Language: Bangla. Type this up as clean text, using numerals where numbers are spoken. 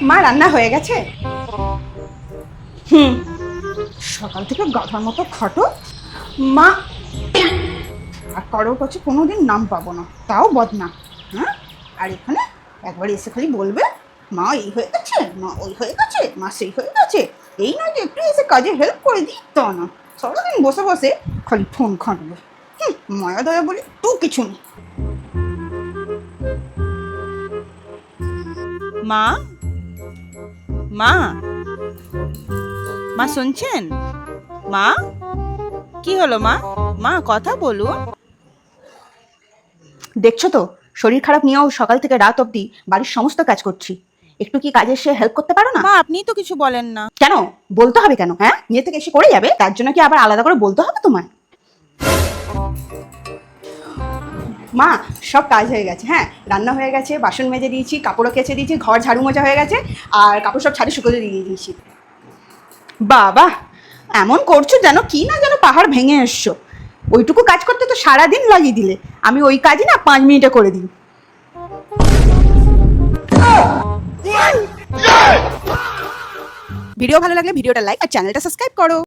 মা রান্না হয়ে গেছে? সকাল থেকে গাধার মতো খাটো মা, আর কারোর কাছে কোনোদিন নাম পাবো না, তাও বদনা। হ্যাঁ, আর এখানে একবার এসে খালি বলবে মা এই হয়ে গেছে, মা ওই হয়ে গেছে, মা সেই হয়ে গেছে। এই নয় যে একটু এসে কাজে হেল্প করে দিই, তা না, সারাদিন বসে বসে খালি ফোন ঘাঁটবে। মায়া দয়া বলে তো কিছু নেই। মা, মা, মা শুনছেন? মা, কি হলো মা? মা কথা বলুন। দেখছো তো, শরীর খারাপ নিয়েও সকাল থেকে রাত অবধি বাড়ির সমস্ত কাজ করছি। একটু কি কাজে এসে হেল্প করতে পারো না? মা আপনি তো কিছু বলেন না। কেন বলতে হবে কেন? হ্যাঁ, নিজে থেকে এসে করে যাবে, তার জন্য কি আবার আলাদা করে বলতে হবে তোমায়? মা, সব কাজ হয়ে গেছে। হ্যাঁ, রান্না হয়ে গেছে, বাসন মেজে দিয়েছি, কাপড়ও কেচে দিয়েছি, ঘর ঝাড়ু মোজা হয়ে গেছে, আর কাপড় সব ছাড়ে শুকোতে দিয়ে দিয়েছি। বাবা, এমন করছো যেন কি না যেন পাহাড় ভেঙে এসছো। ওইটুকু কাজ করতে তো সারাদিন লাগিয়ে দিলে, আমি ওই কাজই না 5 মিনিটে করে দিই। ভিডিও ভালো লাগলে ভিডিওটা লাইক আর চ্যানেলটা সাবস্ক্রাইব করো।